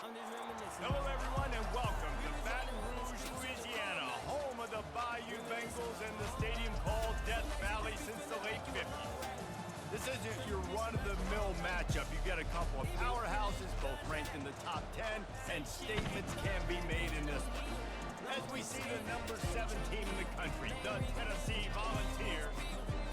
Hello, everyone, and welcome to Baton Rouge, Louisiana, home of the Bayou Bengals and the stadium called Death Valley since the late 50s. This isn't your run-of-the-mill matchup. You've got a couple of powerhouses, both ranked in the top 10, and statements can be made in this one. As we see the number 7 team in the country, the Tennessee Volunteers,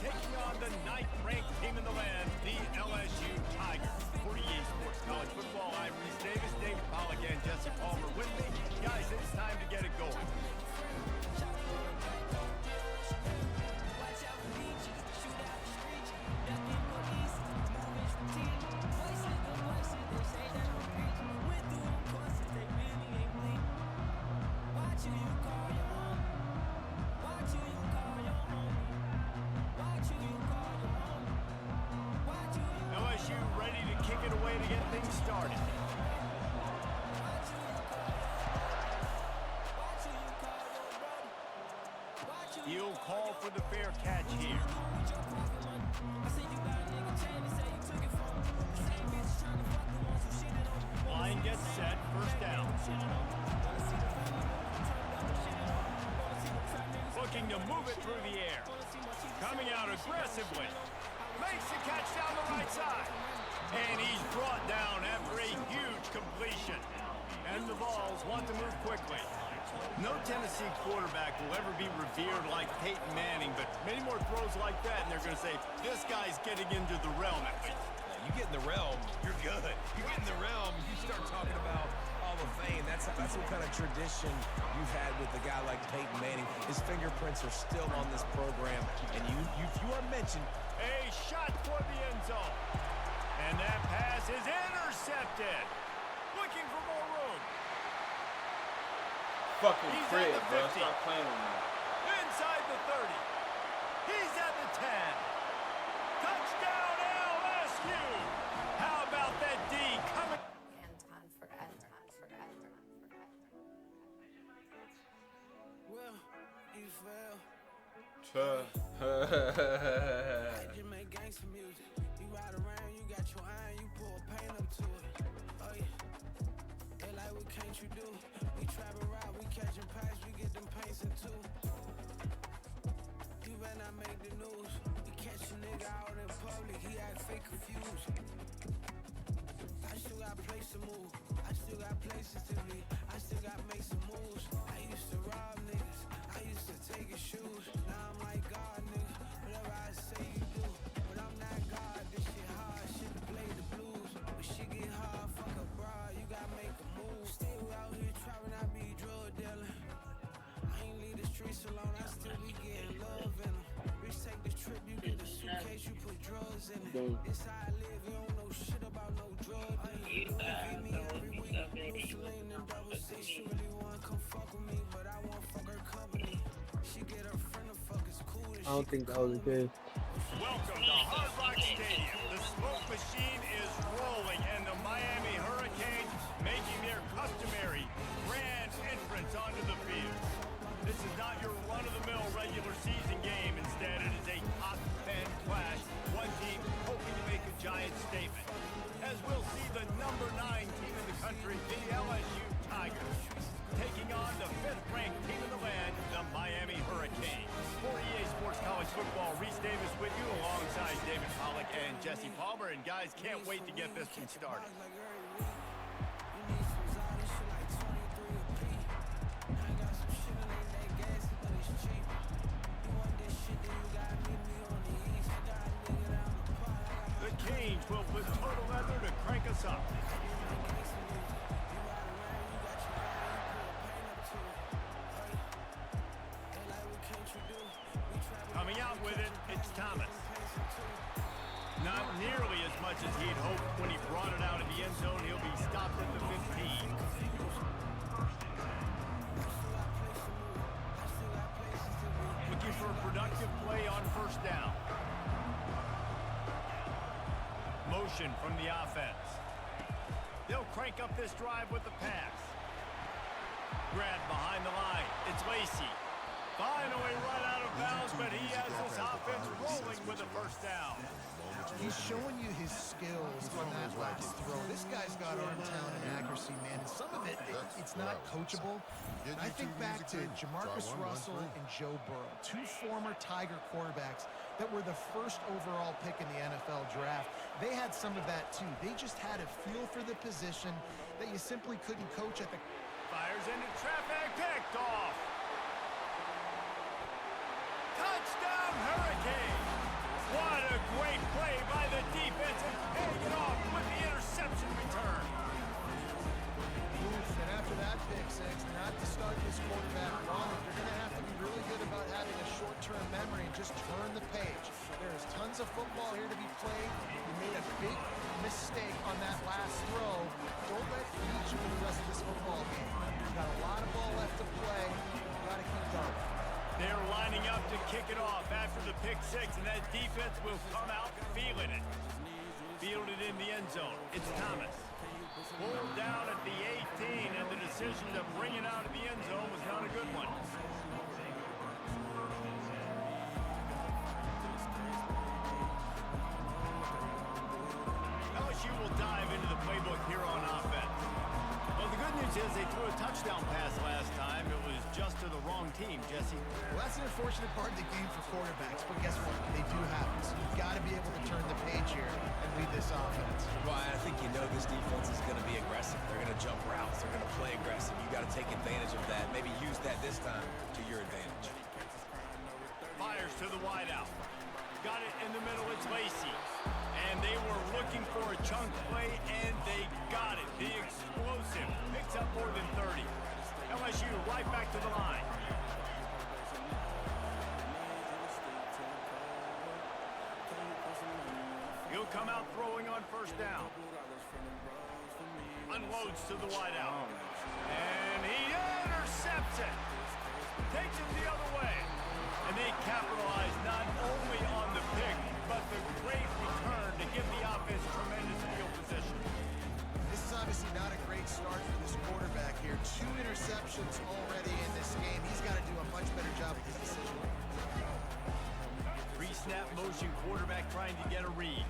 taking on the 9th-ranked team in the land, the LSU Tigers. 48 Sports College Football, I'm Reese Davis, David Pollock, and Jesse Palmer with me. Guys, it's time to get it going. LSU ready to kick it away to get things started. He'll call for the fair catch here. Line gets set, first down. Looking to move it through the air. Coming out aggressively. Makes the catch down the right side. And he's brought down after a huge completion. And the Vols want to move quickly. No Tennessee quarterback will ever be revered like Peyton Manning, but many more throws like that, and they're going to say, this guy's getting into the realm at least. You get in the realm, you're good. You get in the realm, you start talking about Hall of Fame. That's what kind of tradition you've had with a guy like Peyton Manning. His fingerprints are still on this program, and if you are mentioned. A shot for the end zone. And that pass is intercepted. Looking for more room. Fucking Fred, bro. Stop playing with me. Inside the 30. He's at the 10. Touchdown LSU. How about that D coming? Well, you fell. Tuh. You make gangsta music. You ride around, you got your iron, you pull paint up to it. Oh yeah. They like, what can't you do? We trapping route, we catching packs, we get them paints in two. You better not make the news. We catch a nigga out in public, he act fake confused. I still got place to move. I still got places to be. I still got make some moves. I used to rob niggas. I used to take his shoes. Now I'm like God, nigga. Whatever I say you do. But I'm not God. This shit hard. Shit to play the blues. When shit get hard, fuck a broad. You gotta make a move. Still out here trying not be drug dealing. I ain't leave the streets alone. I still be getting love in them. Rich take the trip. You get a suitcase. You put drugs in it. This how I live. You don't know shit about no drugs. I don't think that was a good. Welcome to Hard Rock Stadium. The smoke machine is rolling, and the Miami Hurricanes making their customary grand entrance onto the field. This is not your run-of-the-mill regular season game. Instead, it is a top 10 clash. One team hoping to make a giant statement. As we'll see the number 9 team in the country, the LSU Tigers, taking on the 5th-ranked team in the land, the Miami Hurricanes. For EA Sports College Football, Reese Davis with you alongside David Pollock and Jesse Palmer. And guys, can't wait to get this one started. The Canes will put total leather to crank us up. Coming out with it, it's Thomas. Not nearly as much as he'd hoped when he brought it out of the end zone. He'll be stopped at the 15. Looking for a productive play on first down. Motion from the offense. They'll crank up this drive with the pass. Grabbed behind the line. It's Lacey. Finally run out of bounds, but he has this offense rolling with a first down. He's showing you his skills on that last throw. This guy's got arm talent and accuracy, man. And some of it's not coachable. I think back to Jamarcus Russell and Joe Burrow, two former Tiger quarterbacks that were the first overall pick in the NFL draft. They had some of that too. They just had a feel for the position that you simply couldn't coach at the... Fires into traffic, picked off. Touchdown, Hurricane. What a great play by the defense and paying it off with the interception return. Oof, and after that pick six, not to start this quarterback wrong, you're going to have to be really good about having a short-term memory and just turn the page. There is tons of football here to be played. You made a big mistake on that last throw. Don't let it eat you for the rest of this football game. You've got a lot of ball left to play. You've got to keep going. They're lining up to kick it off after the pick six, and that defense will come out feeling it. Fielded in the end zone. It's Thomas. Pulled down at the 18, and the decision to bring it out of the end zone was not a good one. LSU will dive into the playbook here on offense. Well, the good news is they threw a touchdown pass last time. It was just to the wrong team, Jesse. Well, that's an unfortunate part of the game for quarterbacks, but guess what? They do happen. So you've got to be able to turn the page here and lead this offense. Ryan, I think you know this defense is going to be aggressive. They're going to jump routes. They're going to play aggressive. You got to take advantage of that. Maybe use that this time to your advantage. Fires to the wideout. Got it in the middle. It's Lacey. And they were looking for a chunk play, and they got it. The explosive picks up more than 30. LSU right back to the line. He'll come out throwing on first down. Unloads to the wideout. And he intercepts it. Takes it the other way. And they capitalize not only on the pick, but the great return to give the offense tremendous field position. This is obviously not a great start for this quarterback here. 2 interceptions already in this game. He's got to do a much better job with his decision. Pre-snap motion quarterback trying to get a read.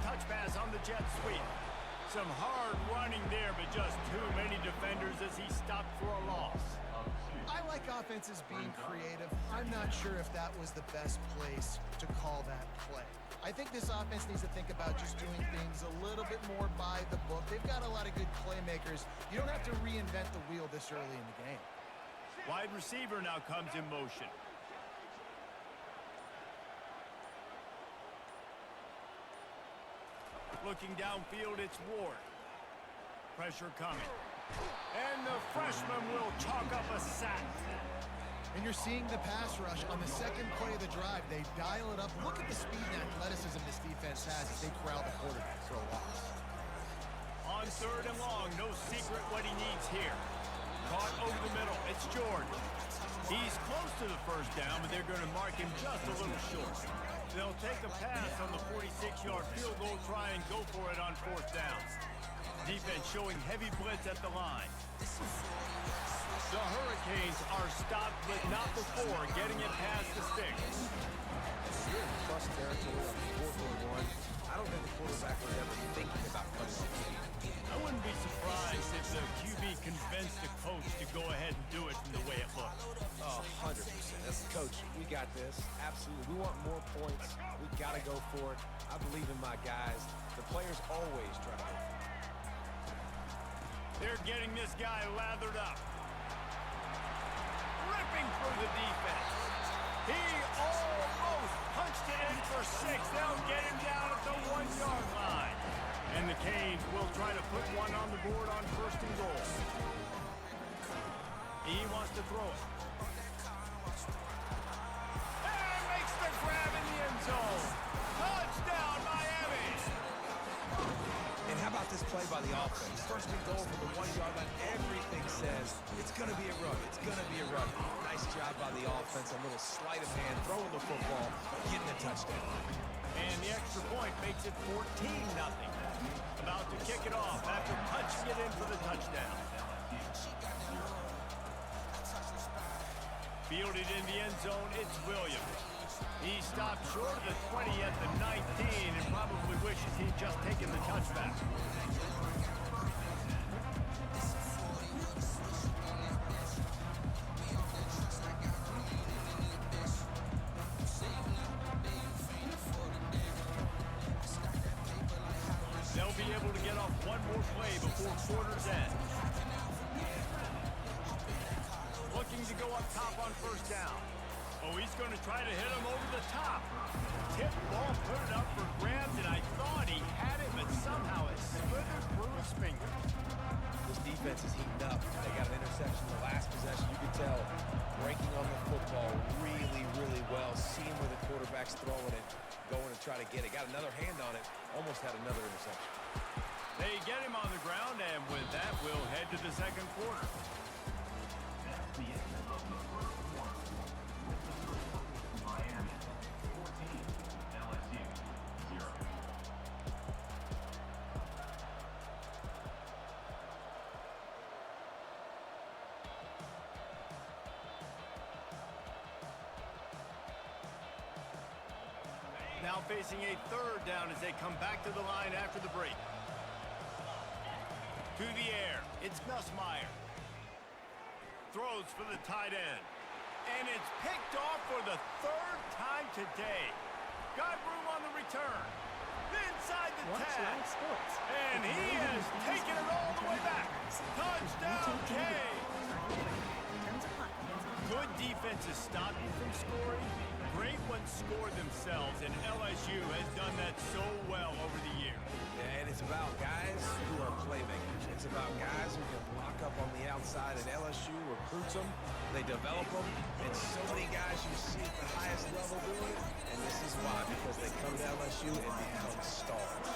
Touch pass on the jet sweep. Some hard running there, but just too many defenders as he stopped for a loss. I like offenses being creative. I'm not sure if that was the best place to call that play. I think this offense needs to think about just doing things a little bit more by the book. They've got a lot of good playmakers. You don't have to reinvent the wheel this early in the game. Wide receiver now comes in motion. Looking downfield, it's Ward. Pressure coming. And the freshman will chalk up a sack. And you're seeing the pass rush on the second play of the drive. They dial it up. Look at the speed and athleticism this defense has as they corral the quarterback for a loss. On third and long, no secret what he needs here. Caught over the middle. It's George. He's close to the first down, but they're going to mark him just a little short. They'll take a pass on the 46-yard field goal, try and go for it on fourth down. Defense showing heavy blitz at the line. The Hurricanes are stopped, but not before getting it past the sticks. You're in plus territory on 4th and 1. I don't think the quarterback was ever thinking about cutting off the game. I wouldn't be surprised if the QB convinced the coach to go ahead and do it from the way it looked. Oh, 100%. That's coach. We got this. Absolutely. We want more points. We got to go for it. I believe in my guys. The players always try to go for it. They're getting this guy lathered up. Ripping through the defense. He almost punched it in for 6. They'll get him down at the 1-yard line. And the Canes will try to put one on the board on first and goal. He wants to throw it. And makes the grab in the end zone. Touchdown, Miami. And how about this play by the offense? First and goal from the 1-yard line. Everything says it's going to be a run. It's going to be a run. Nice job by the offense. A little sleight of hand, throwing the football, getting a touchdown. And the extra point makes it 14-0. About to kick it off after punching it in for the touchdown. Fielded in the end zone, it's Williams. He stopped short of the 20 at the 19 and probably wishes he'd just taken the touchback. They'll be able to get off one more play before quarter's end. Looking to go up top on first down. Oh, he's going to try to hit him over the top. Tip ball, put it up for grabs, and I thought he had it, but somehow it slithered through his fingers. This defense is heating up. They got an interception the last possession. You could tell breaking on the football really, really well. Seeing where the quarterback's throwing it, going to try to get it. Got another hand on it. Almost had another interception. They get him on the ground, and with that, we'll head to the second quarter. Miami 14, LSU 0. Now facing a third down as they come back to the line after the break. To the air, it's Nussmeier. Throws for the tight end. And it's picked off for the third time today. Got room on the return. Inside the tag. And he has taken it all the way back. Touchdown, K. Good defenses stop you from scoring. Great ones score themselves, and LSU has done that so well over the years. And it's about guys who are playmakers. It's about guys who can block up on the outside, and LSU recruits them, they develop them, and so many guys you see at the highest level doing it, and this is why, because they come to LSU and become stars.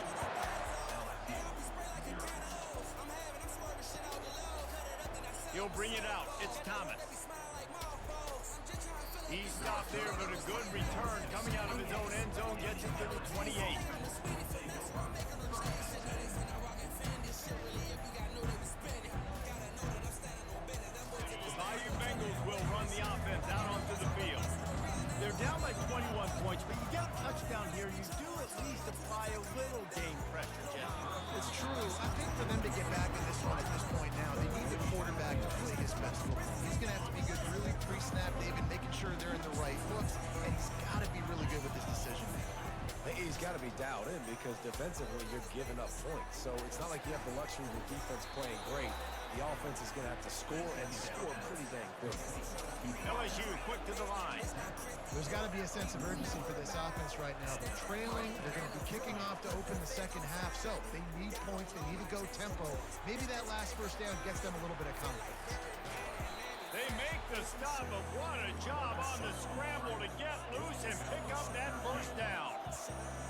He'll bring it out. It's Thomas. He stopped there, but a good return coming out of his own end zone gets him to the 28. The Bayou Bengals will run the offense out onto the field. They're down by 21 points, but you get a touchdown here, you do at least apply a little game pressure, Jeff. It's true. I think for them to get back in this one at this point now, they need the quarterback to play his best football. He's going to have to be good really pre-snap, David, making sure they're in the right looks, and he's got to be really good with his decision making. He's got to be dialed in because defensively you're giving up points. So it's not like you have the luxury of the defense playing great. The offense is going to have to score and score pretty dang quick. LSU quick to the line. There's got to be a sense of urgency for this offense right now. They're trailing. They're going to be kicking off to open the second half. So they need points. They need to go tempo. Maybe that last first down gets them a little bit of confidence. They make the stop, but what a job on the scramble to get loose and pick up that first down.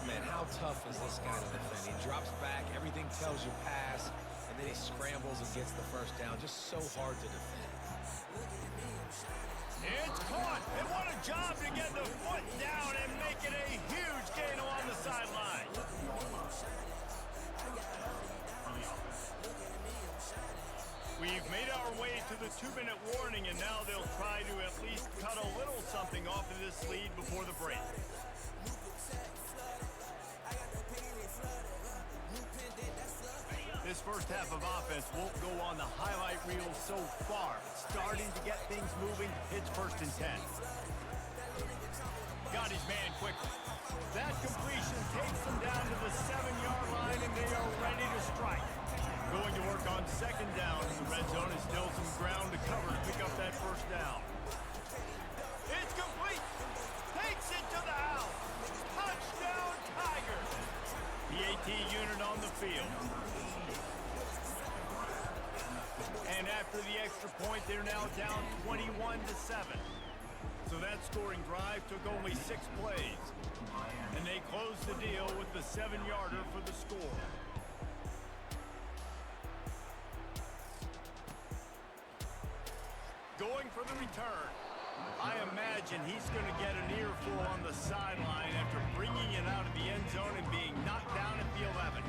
Man, how tough is this guy to defend? He drops back, everything tells you pass, and then he scrambles and gets the first down. Just so hard to defend. It's caught, and what a job to get the foot down and make it a huge gain along the sideline. We've made our way to the 2-minute warning, and now they'll try to at least cut a little something off of this lead before the break. This first half of offense won't go on the highlight reel so far. Starting to get things moving, it's 1st and 10. Got his man quickly. That completion takes them down to the 7-yard line, and they are ready to strike. Going to work on 2nd down. The red zone is still some ground to cover to pick up that first down. It's complete. Takes it to the house. Touchdown, Tigers. The AT unit on the field. And after the extra point, they're now down 21-7. So that scoring drive took only 6 plays. And they closed the deal with the 7-yarder for the score. Going for the return. I imagine he's going to get an earful on the sideline after bringing it out of the end zone and being knocked down at the 11.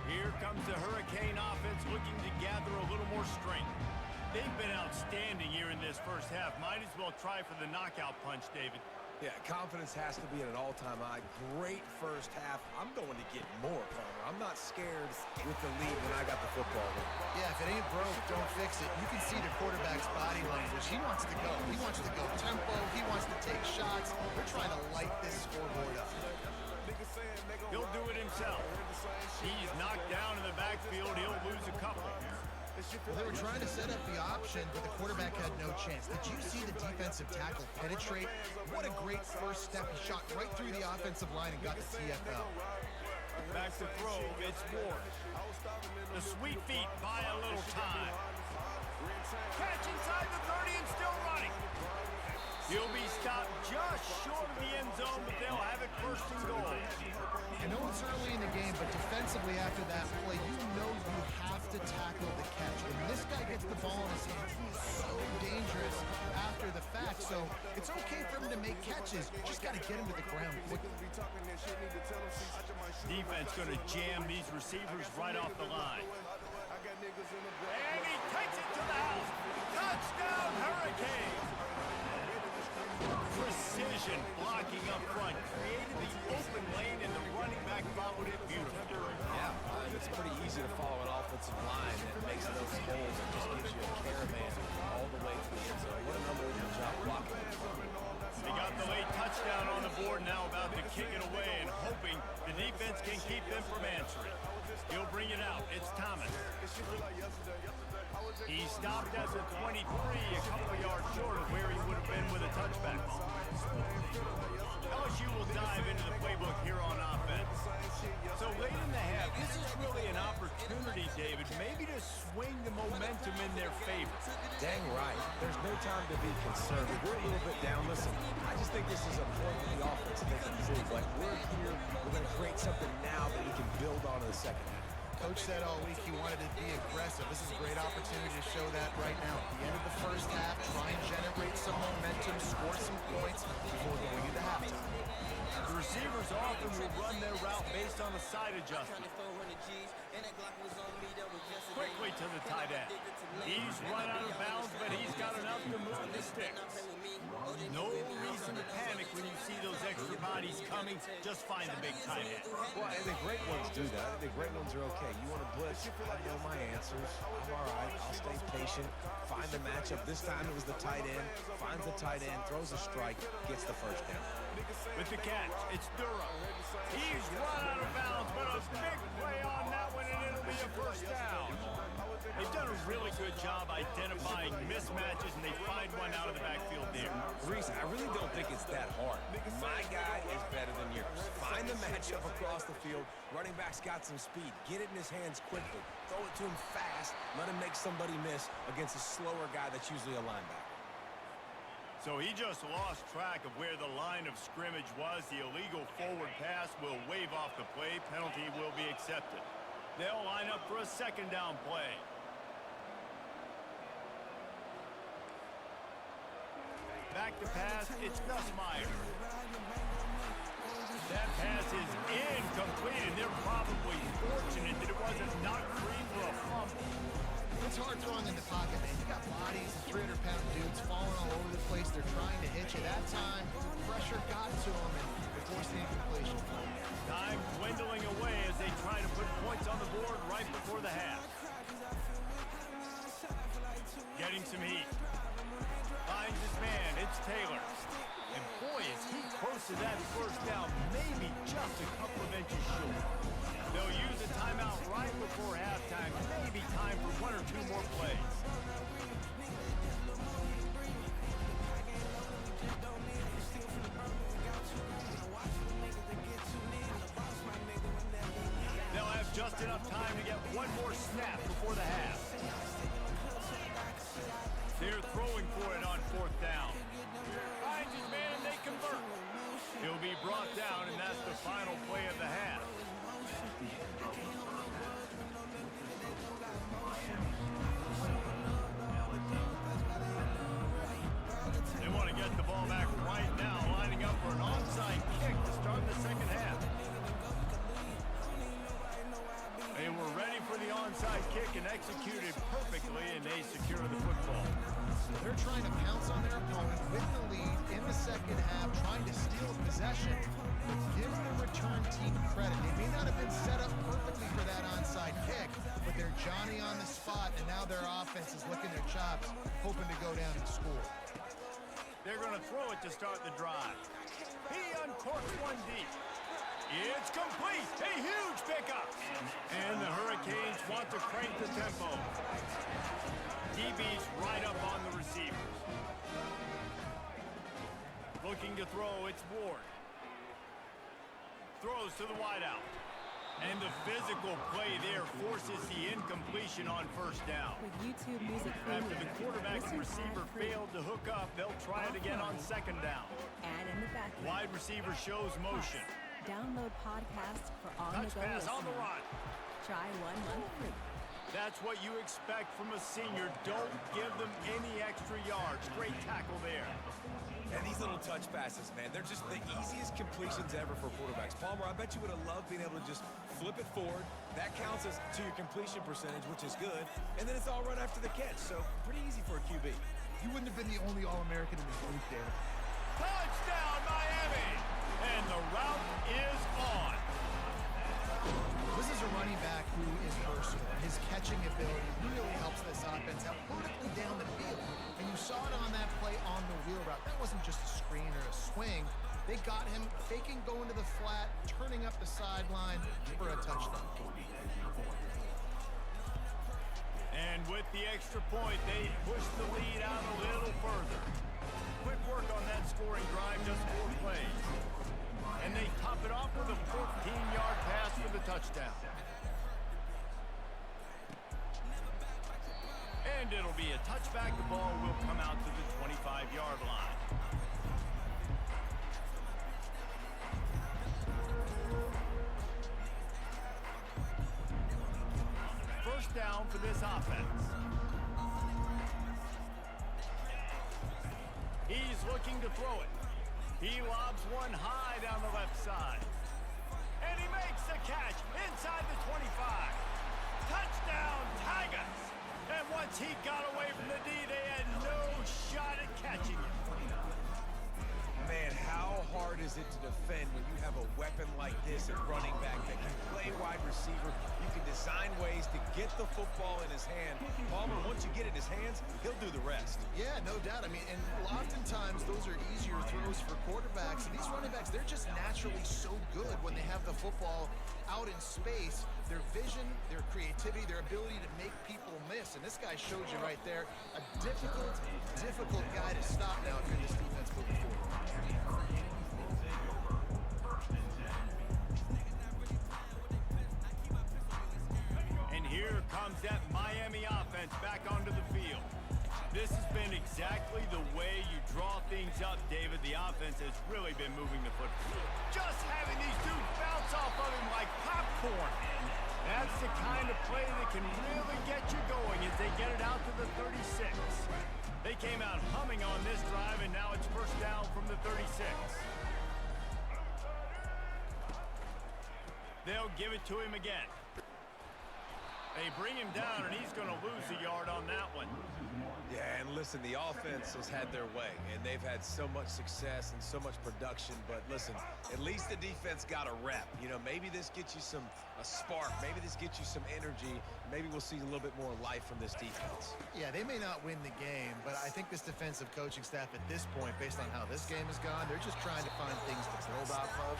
Here comes the Hurricane offense looking to gather a little more strength. They've been outstanding here in this first half. Might as well try for the knockout punch, David. Yeah, confidence has to be at an all-time high. Great first half. I'm going to get more, Palmer. I'm not scared with the lead when I got the football. Yeah, if it ain't broke, don't fix it. You can see the quarterback's body language. He wants to go. He wants to go tempo. He wants to take shots. They're trying to light this scoreboard up. He'll do it himself. He's knocked down in the backfield. He'll lose a couple. Well, they were trying to set up the option, but the quarterback had no chance. Did you see the defensive tackle penetrate? What a great first step. He shot right through the offensive line and got the TFL. Back to throw. It's Ward. The sweet feet buy a little time. Catch inside the 30 and still running. He'll be stopped just short of the end zone, but they'll have it first and goal. I know it's early in the game, but defensively after that play, you know you have to tackle the catch. When this guy gets the ball in his hands, he is so dangerous after the fact. So it's okay for him to make catches. You just got to get him to the ground quickly. Defense going to jam these receivers right off the line. And he takes it to the house. Touchdown, Hurricanes. Precision blocking up front created the open lane, and the running back followed it beautifully. Yeah, it's pretty easy to follow an offensive line that makes those holes and just gives you a caravan all the way to the end zone. What an unbelievable job blocking. They got the late touchdown on the board, now about to kick it away and hoping the defense can keep them from answering. He'll bring it out. It's Thomas. He stopped at the 23, a couple of yards short of where he would have been with a touchback ball. LSU will dive into the playbook here on offense. So late in the half, this is really an opportunity, David, maybe to swing the momentum in their favor. Dang right. There's no time to be concerned. We're a little bit down. Listen, I just think this is a point for the offense to improve. Like, we're here, we're going to create something now that we can build on in the second half. Coach said all week he wanted to be aggressive. This is a great opportunity to show that right now. At the end of the first half, try and generate some momentum, score some points before going into halftime. The receivers often will run their route based on a side adjustment. Quickly to the tight end. He's run out of bounds, but he's got enough to move the sticks. No reason to panic when you see those extra bodies coming. Just find the big tight end. Well, and the great ones do that. The great ones are okay. You want to blitz, I know my answers. I'm all right. I'll stay patient. Find the matchup. This time it was the tight end. Finds the tight end, throws a strike, gets the first down. With the catch, it's Durham. He's run out of bounds, but a big play on that one, and it'll be a first down. They've done a really good job identifying mismatches, and they find one out of the backfield there. Reese, I really don't think it's that hard. My guy is better than yours. Find the matchup across the field. Running back's got some speed. Get it in his hands quickly. Throw it to him fast. Let him make somebody miss against a slower guy that's usually a linebacker. So he just lost track of where the line of scrimmage was. The illegal forward pass will wave off the play. Penalty will be accepted. They'll line up for a second down play. Back to pass, it's Nussmeier. That pass is incomplete, and they're probably fortunate that it wasn't knocked free for a fumble. It's hard throwing in the pocket, man. You got bodies, 300-pound dudes falling all over the place. They're trying to hit you. That time, pressure got to them, and they forced the incompletion. Time dwindling away as they try to put points on the board right before the half. Getting some heat. Finds his man. It's Taylor. And boy, is he close to that first down. Maybe just a couple of inches short. They'll use a timeout right before halftime. Maybe time for one or two more plays. They'll have just enough time to get one more snap before the half. They're throwing for it on fourth down. Finds his man and they convert. He'll be brought down, and that's the final play of the half. They want to get the ball back right now, lining up for an onside kick to start the second half. They were ready for the onside kick and executed perfectly, and they secure the football. So they're trying to pounce on their opponent with the lead in the second half, trying to steal possession. But give the return team credit. They may not have been set up perfectly for that onside kick, but they're Johnny on the spot, and now their offense is licking their chops, hoping to go down and score. They're going to throw it to start the drive. He uncorks one deep. It's complete. A huge pickup. And the Hurricanes want to crank the tempo. DB's right up on the receivers. Looking to throw, it's Ward. Throws to the wideout. And the physical play there forces the incompletion on first down. With YouTube Music After Premium, the quarterback and listen receiver ad-free. failed to hook up, they'll try it again on second down. And in the background. Wide receiver shows motion. Download podcasts for Touch on-the-go pass on the listening. run. Try 1 month free. That's what you expect from a senior. Don't give them any extra yards. Great tackle there. And these little touch passes, man, they're just the easiest completions ever for quarterbacks. Palmer, I bet you would have loved being able to just flip it forward. That counts as to your completion percentage, which is good. And then it's all run after the catch, so pretty easy for a QB. You wouldn't have been the only All-American in this league, David. Touchdown, Miami! And the route is on. This is a running back who is versatile. His catching ability really helps this offense out vertically down the field. And you saw it on that play on the wheel route. That wasn't just a screen or a swing. They got him faking going to the flat, turning up the sideline for a touchdown. And with the extra point, they push the lead out a little further. Quick work on that scoring drive, just 4 plays. And they top it off with a 14-yard pass for the touchdown. And it'll be a touchback. The ball will come out to the 25-yard line. First down for this offense. He's looking to throw it. He lobs one high down the left side. And he makes the catch inside the 25. Touchdown, Tigers! And once he got away from the D, they had no shot at catching him. Man, how hard is it to defend when you have a weapon like this at running back that can play wide receiver? You can design ways to get the football in his hand. Palmer, once you get it in his hands, he'll do the rest. Yeah, no doubt. I mean, and oftentimes those are easier throws for quarterbacks. And these running backs, they're just naturally so good when they have the football out in space. Their vision, their creativity, their ability to make people miss. And this guy showed you right there, a difficult guy to stop now if you're this defense moving forward. And here comes that Miami offense back onto the field. This has been exactly the way you draw things up, David. The offense has really been moving the football. Just having these dudes bounce off of him like popcorn. That's the kind of play that can really get you going as they get it out to the 36. They came out humming on this drive, and now it's first down from the 36. They'll give it to him again. They bring him down, and he's going to lose a yard on that one. Yeah, and listen, the offense has had their way, and they've had so much success and so much production. But listen, at least the defense got a rep. You know, maybe this gets you a spark. Maybe this gets you some energy. Maybe we'll see a little bit more life from this defense. Yeah, they may not win the game, but I think this defensive coaching staff at this point, based on how this game has gone, they're just trying to find things to build off of.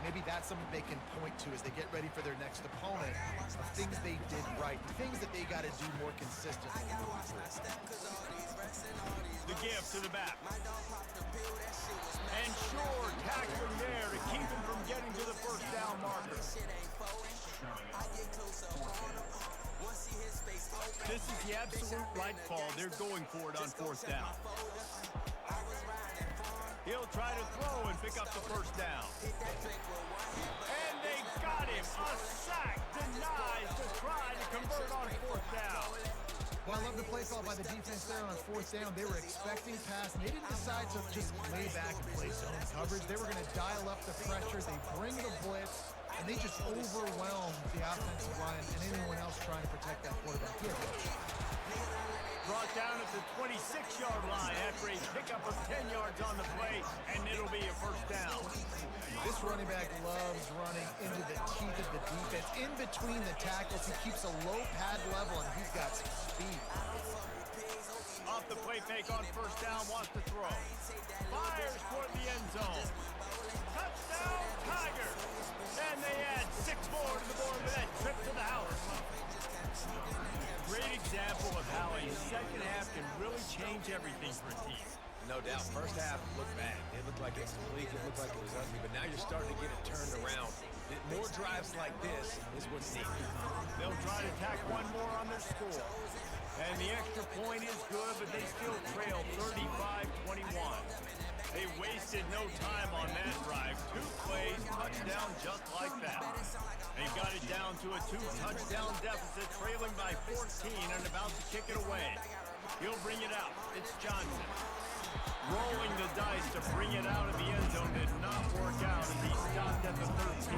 Maybe that's something they can point to as they get ready for their next opponent, of things they did right, things that they got to do more consistently. The gift to the back. And sure, tackling there to keep him from getting to the first down marker. This is the absolute right call. They're going for it on fourth down. He'll try to throw and pick up the first down. And they got him. A sack denies to try to convert on fourth down. Well, I love the play call by the defense there on fourth down. They were expecting pass, and they didn't decide to just lay back and play zone coverage. They were going to dial up the pressure. They bring the blitz, and they just overwhelm the offensive line and anyone else trying to protect that quarterback. brought down at the 26-yard line after a pickup of 10 yards on the play, and it'll be a first down. This running back loves running into the teeth of the defense. In between the tackles, he keeps a low pad level, and he's got some speed. Off the play fake on first down, wants to throw. Fires toward the end zone. Touchdown, Tigers! And they add 6 more to the board with that trip to the house. Great example of how a second half can really change everything for a team. No doubt. First half looked bad. It looked like it was bleak. It looked like it was ugly. But now you're starting to get it turned around. More drives like this is what's needed. They'll try to tack one more on their score. And the extra point is good, but they still trail 35-21. They wasted no time on that drive. 2 plays, touchdown just like that. They got it down to a 2-touchdown deficit, trailing by 14 and about to kick it away. He'll bring it out. It's Johnson. Rolling the dice to bring it out of the end zone did not work out as he stopped at the 13.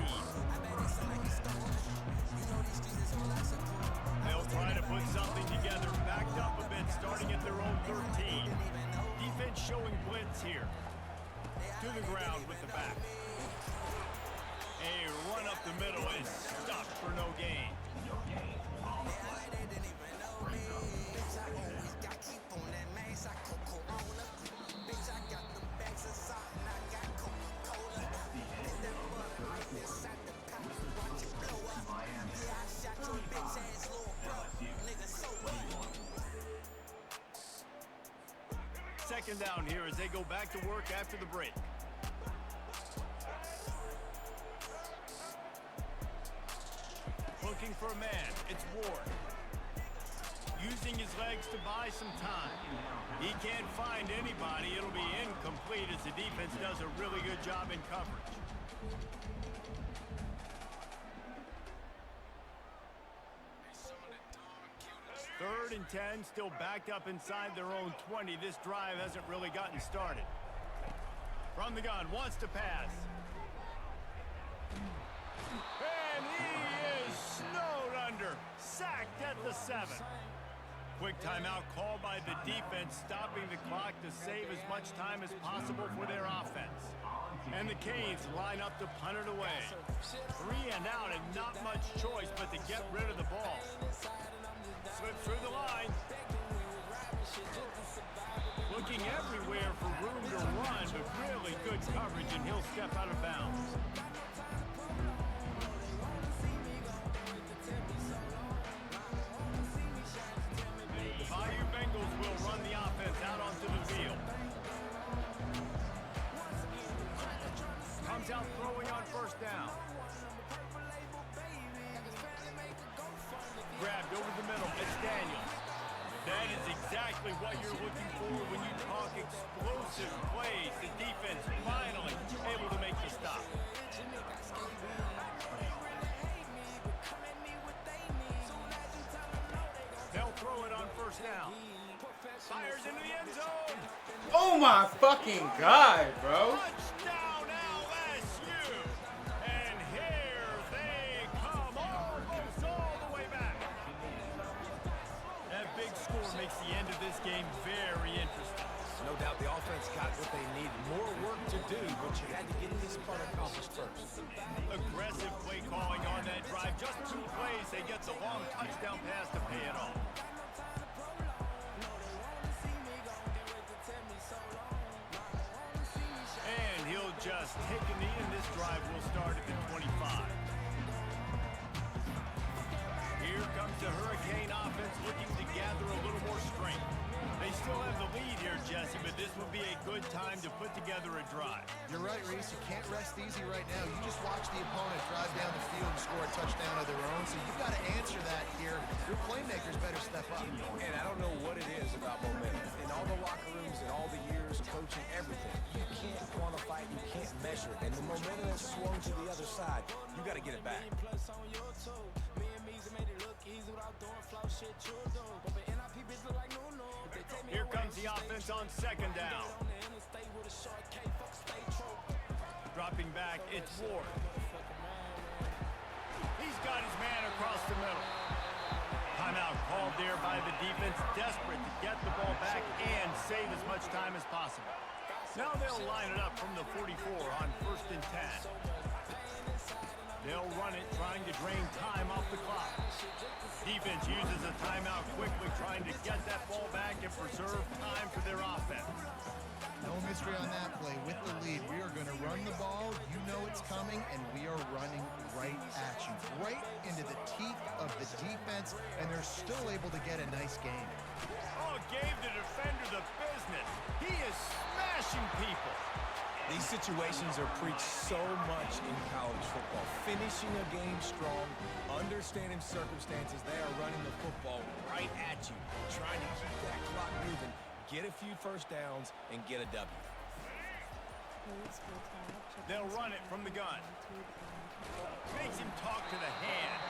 They'll try to put something together, backed up a bit, starting at their own 13. Defense showing blitz here. To the ground with the back. A run up the middle is stopped for no gain. Second down here as they go back to work after the break. Looking for a man. It's Ward. Using his legs to buy some time. He can't find anybody. It'll be incomplete as the defense does a really good job in coverage. Third and 10, still backed up inside their own 20. This drive hasn't really gotten started. From the gun, wants to pass. And he is snowed under. Sacked at the 7. Quick timeout called by the defense, stopping the clock to save as much time as possible for their offense. And the Canes line up to punt it away. 3 and out and not much choice but to get rid of the ball. Slips through the line. Looking everywhere for room to run, but really good coverage, and he'll step out of bounds. The Bayou Bengals will run the offense out onto the field. Comes out throwing on first down. Grabbed over the middle. It's Daniels. That is exactly what you're looking for when you talk explosive plays. The defense finally able to make the stop. They'll throw it on first down. Fires into the end zone. Oh my fucking God, bro. Touchdown LSU. And here they come almost all the way back. That big score makes the end of this game very interesting. No doubt the offense got what they needed. More work to do, but you had to get this part accomplished first. Aggressive play calling on that drive. Just 2 plays, they get the long touchdown pass to pay it off. And he'll just take a knee, and this drive will start at the 25. Here comes the Hurricane offense looking to gather a little more strength. They still have the lead here, Jesse, but this would be a good time to put together a drive. You're right, Reese. You can't rest easy right now. You just watch the opponent drive down the field and score a touchdown of their own, so you've got to answer that here. Your playmakers better step up. And I don't know what it is about momentum. In all the locker rooms and all the years coaching, everything, you can't quantify it, you can't measure it. And the momentum has swung to the other side. You got to get it back. Here comes the offense on second down. Dropping back, it's Ward. He's got his man across the middle. Timeout called there by the defense, desperate to get the ball back and save as much time as possible. Now they'll line it up from the 44 on 1st and 10. They'll run it, trying to drain time off the clock. Defense uses a timeout quickly, trying to get that ball back and preserve time for their offense. No mystery on that play. With the lead, we are going to run the ball. You know it's coming, and we are running right at you. Right into the teeth of the defense, and they're still able to get a nice game. Oh, gave the defender the business. He is smashing people. These situations are preached so much in college football. Finishing a game strong, understanding circumstances. They are running the football right at you, trying to keep that clock moving, get a few first downs, and get a W. They'll run it from the gun. Makes him talk to the hand.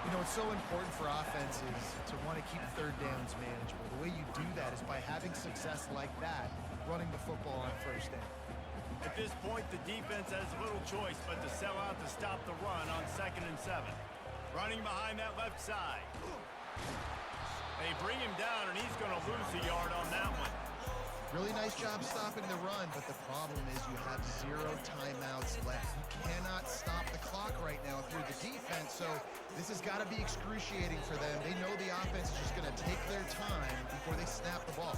You know, it's so important for offenses to want to keep third downs manageable. The way you do that is by having success like that, running the football on 1st down. At this point, the defense has little choice but to sell out to stop the run on 2nd and 7. Running behind that left side. They bring him down, and he's going to lose a yard on that one. Really nice job stopping the run, but the problem is you have 0 timeouts left. You cannot stop the clock right now if you're the defense, so this has got to be excruciating for them. They know the offense is just going to take their time before they snap the ball.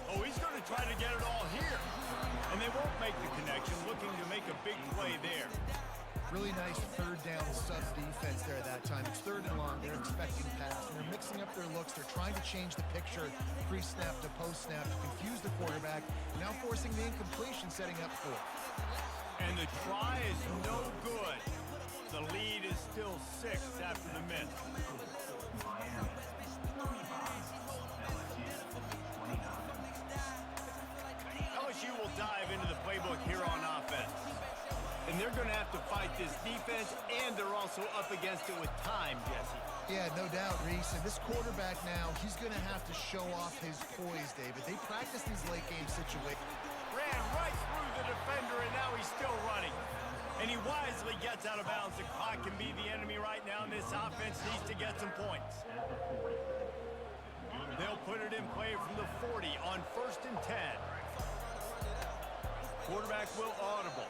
Oh, he's going to try to get it all here. And they won't make the connection, looking to make a big play there. Really nice 3rd down sub defense there that time. It's 3rd and long. They're expecting pass. And they're mixing up their looks. They're trying to change the picture pre-snap to post-snap to confuse the quarterback. Now forcing the incompletion, setting up 4th. And the try is no good. The lead is still 6 after the miss. Miami 35, LSU 29. LSU will dive into the playbook here on offense. And they're going to have to fight this defense, and they're also up against it with time, Jesse. Yeah, no doubt, Reese. And this quarterback now, he's going to have to show off his poise, David. They practice these late-game situations. Ran right through the defender, and now he's still running. And he wisely gets out of bounds. The clock can be the enemy right now, and this offense needs to get some points. They'll put it in play from the 40 on 1st and 10. Quarterback will audible.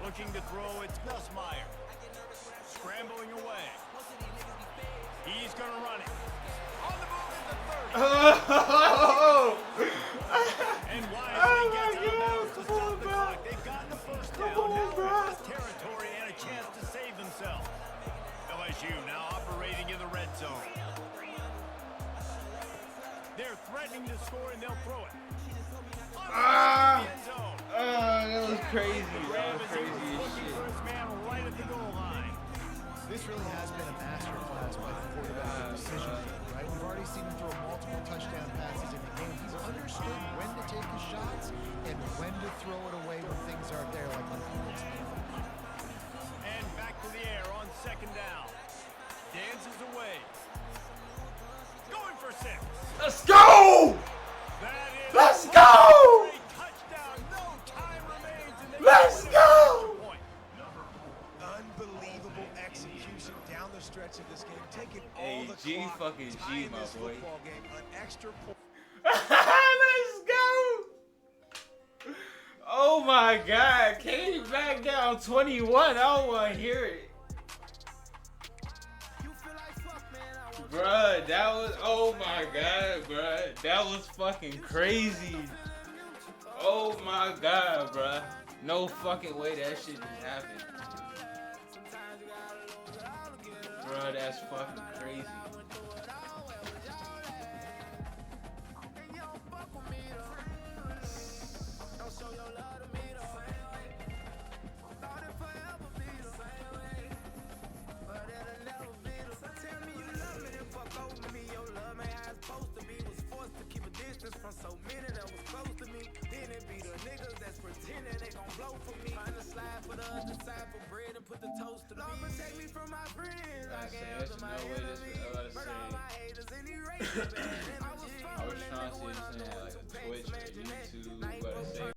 Looking to throw, it's Nussmeier. Scrambling away. He's going to run it. On the move at the 30. And wisely gets out of bounds to stop the clock. They've gotten the first down. Now in his territory and a chance to save themselves. LSU now operating in the red zone. They're threatening to score, and they'll throw it. That was crazy. That was crazy as shit. Right at the goal line. This really has been a masterclass by the quarterback decision making, right? We've already seen him throw multiple touchdown passes in the game. He's understood when to take his shots and when to throw it away when things aren't there, like on Felix. And back to the air on 2nd down. Dances away. Going for 6. Let's go! Let's go! Touchdown. No time remains. Let's go! Unbelievable execution down the stretch of this game, taking all Hey, the G clock, fucking G, tying my this boy. football game, an extra point. Let's go! Oh my God! Came back down 21. I don't want to hear it. Bruh, that was, oh my God, bruh. That was fucking crazy. Oh my God, bruh. No fucking way that shit just happened. Bruh, that's fucking crazy. I was trying to see this